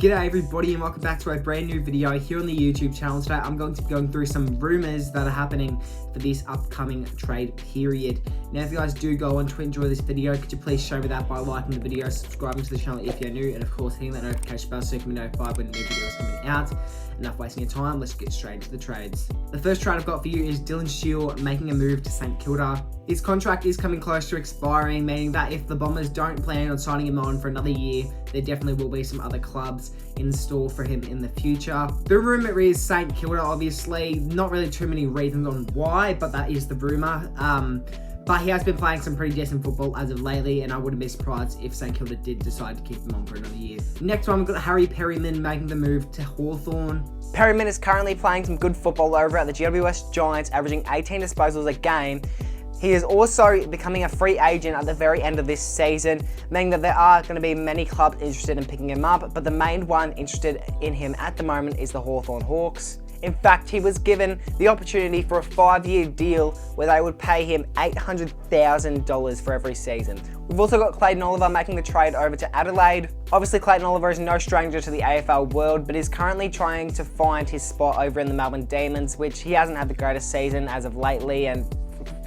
G'day everybody and welcome back to a brand new video here on the YouTube channel. Today I'm going to be going through some rumours that are happening for this upcoming trade period. Now if you guys do go on to enjoy this video, could you please show me that by liking the video, subscribing to the channel if you're new, and of course hitting that notification bell so you can be notified when new videos are coming out. Enough wasting your time, let's get straight into the trades. The first trade I've got for you is Dylan Shiel making a move to St Kilda. His contract is coming close to expiring, meaning that if the Bombers don't plan on signing him on for another year, there definitely will be some other clubs in store for him in the future. The rumour is St Kilda, obviously. Not really too many reasons on why, but that is the rumour. But he has been playing some pretty decent football as of lately, and I wouldn't be surprised if St Kilda did decide to keep him on for another year. Next one, we've got Harry Perryman making the move to Hawthorn. Perryman is currently playing some good football over at the GWS Giants, averaging 18 disposals a game. He is also becoming a free agent at the very end of this season, meaning that there are going to be many clubs interested in picking him up, but the main one interested in him at the moment is the Hawthorn Hawks. In fact, he was given the opportunity for a 5-year deal where they would pay him $800,000 for every season. We've also got Clayton Oliver making the trade over to Adelaide. Obviously, Clayton Oliver is no stranger to the AFL world, but is currently trying to find his spot over in the Melbourne Demons, which he hasn't had the greatest season as of lately, and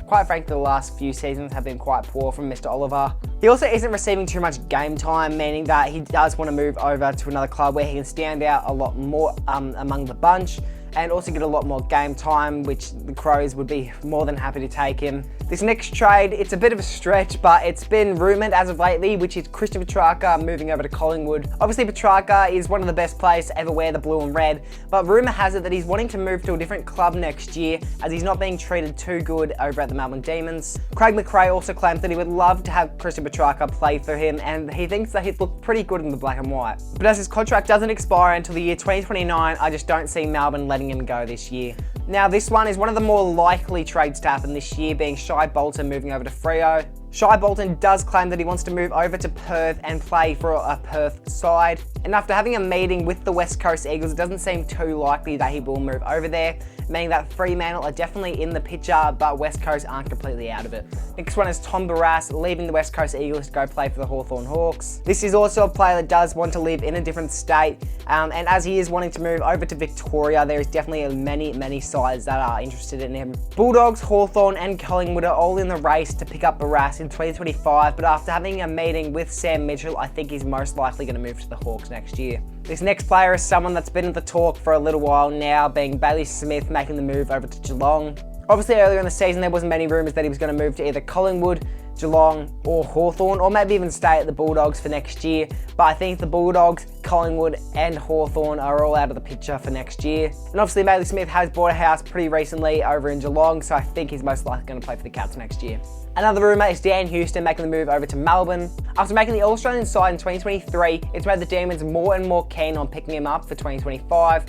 quite frankly, the last few seasons have been quite poor from Mr. Oliver. He also isn't receiving too much game time, meaning that he does want to move over to another club where he can stand out a lot more among the bunch, and also get a lot more game time, which the Crows would be more than happy to take him. This next trade, it's a bit of a stretch, but it's been rumoured as of lately, which is Christian Petrarca moving over to Collingwood. Obviously, Petrarca is one of the best players to ever wear the blue and red, but rumour has it that he's wanting to move to a different club next year, as he's not being treated too good over at the Melbourne Demons. Craig McRae also claims that he would love to have Christian Petrarca play for him, and he thinks that he'd look pretty good in the black and white. But as his contract doesn't expire until the year 2029, I just don't see Melbourne letting him go this year. Now this one is one of the more likely trades to happen this year, being Shaun Bolton moving over to Freo. Shaun Bolton does claim that he wants to move over to Perth and play for a Perth side. And after having a meeting with the West Coast Eagles, it doesn't seem too likely that he will move over there, meaning that Fremantle are definitely in the picture, but West Coast aren't completely out of it. Next one is Tom Barrass leaving the West Coast Eagles to go play for the Hawthorn Hawks. This is also a player that does want to live in a different state, and as he is wanting to move over to Victoria, there is definitely many sides that are interested in him. Bulldogs, Hawthorn and Collingwood are all in the race to pick up Barrass in 2025, but after having a meeting with Sam Mitchell, I think he's most likely going to move to the Hawks next year. This next player is someone that's been in the talk for a little while now, being Bailey Smith making the move over to Geelong. Obviously earlier in the season there wasn't many rumours that he was going to move to either Collingwood, Geelong or Hawthorn, or maybe even stay at the Bulldogs for next year, but I think the Bulldogs, Collingwood and Hawthorn are all out of the picture for next year. And obviously Bailey Smith has bought a house pretty recently over in Geelong, so I think he's most likely going to play for the Cats next year. Another rumour is Dan Houston making the move over to Melbourne. After making the All-Australian side in 2023, it's made the Demons more and more keen on picking him up for 2025.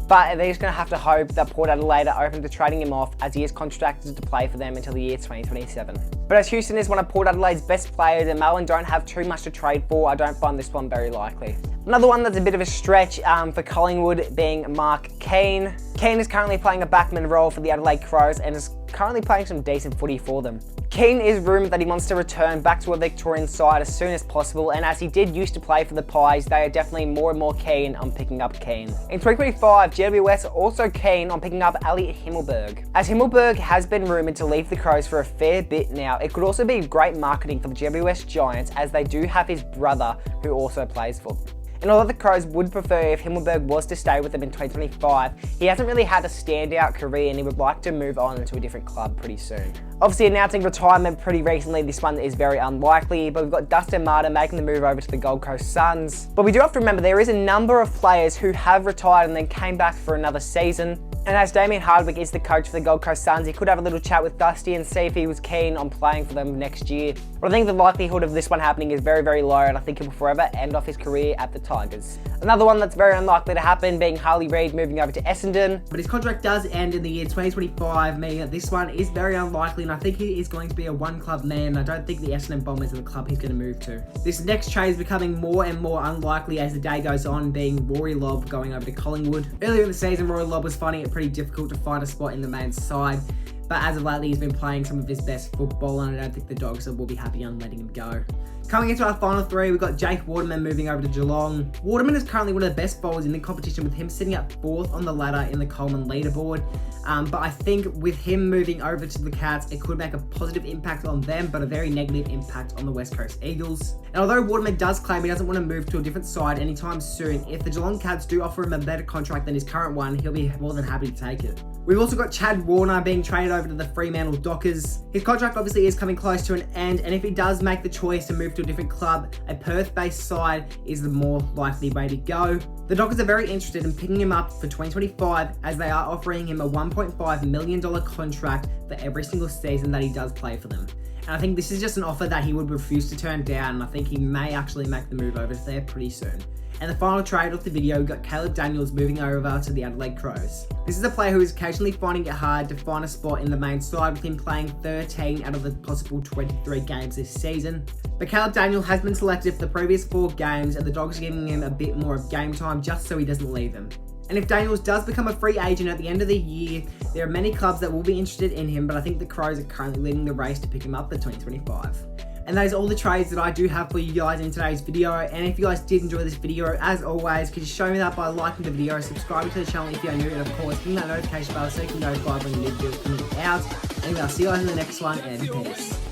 But they're just going to have to hope that Port Adelaide are open to trading him off, as he is contracted to play for them until the year 2027. But as Houston is one of Port Adelaide's best players and Melbourne don't have too much to trade for, I don't find this one very likely. Another one that's a bit of a stretch for Collingwood being Mark Kane. Kane is currently playing a backman role for the Adelaide Crows and is currently playing some decent footy for them. Kane is rumoured that he wants to return back to a Victorian side as soon as possible, and as he did used to play for the Pies, they are definitely more and more keen on picking up Kane. In 2025, GWS are also keen on picking up Elliot Himberg. As Himberg has been rumoured to leave the Crows for a fair bit now, it could also be great marketing for the GWS Giants, as they do have his brother who also plays for them. And although the Crows would prefer if Himberg was to stay with them in 2025, he hasn't really had a standout career and he would like to move on to a different club pretty soon. Obviously announcing retirement pretty recently, this one is very unlikely, but we've got Dustin Martin making the move over to the Gold Coast Suns. But we do have to remember there is a number of players who have retired and then came back for another season. And as Damien Hardwick is the coach for the Gold Coast Suns, he could have a little chat with Dusty and see if he was keen on playing for them next year. But I think the likelihood of this one happening is very low, and I think he will forever end off his career at the Tigers. Another one that's very unlikely to happen being Harley Reed moving over to Essendon. But his contract does end in the year 2025, meaning that this one is very unlikely, and I think he is going to be a one-club man. I don't think the Essendon Bombers are the club he's going to move to. This next trade is becoming more and more unlikely as the day goes on, being Rory Lobb going over to Collingwood. Earlier in the season, Rory Lobb was finding it pretty difficult to find a spot in the main side, but as of lately, he's been playing some of his best football, and I don't think the Dogs will be happy on letting him go. Coming into our final three, we've got Jake Waterman moving over to Geelong. Waterman is currently one of the best bowlers in the competition, with him sitting up 4th on the ladder in the Coleman leaderboard. But I think with him moving over to the Cats, it could make a positive impact on them, but a very negative impact on the West Coast Eagles. And although Waterman does claim he doesn't want to move to a different side anytime soon, if the Geelong Cats do offer him a better contract than his current one, he'll be more than happy to take it. We've also got Chad Warner being traded over to the Fremantle Dockers. His contract obviously is coming close to an end, and if he does make the choice to move to a different club, a Perth-based side is the more likely way to go. The Dockers are very interested in picking him up for 2025, as they are offering him a $1.5 million contract for every single season that he does play for them. And I think this is just an offer that he would refuse to turn down, and I think he may actually make the move over there pretty soon. And the final trade of the video, we got Caleb Daniels moving over to the Adelaide Crows. This is a player who is occasionally finding it hard to find a spot in the main side, with him playing 13 out of the possible 23 games this season. But Caleb Daniels has been selected for the previous 4 games, and the Dogs are giving him a bit more of game time just so he doesn't leave them. And if Daniels does become a free agent at the end of the year, there are many clubs that will be interested in him, but I think the Crows are currently leading the race to pick him up for 2025. And that is all the trades that I do have for you guys in today's video. And if you guys did enjoy this video, as always, could you show me that by liking the video, subscribing to the channel if you are new, and of course, hitting that notification bell so you can be notified when new videos coming out. Anyway, I'll see you guys in the next one, and peace.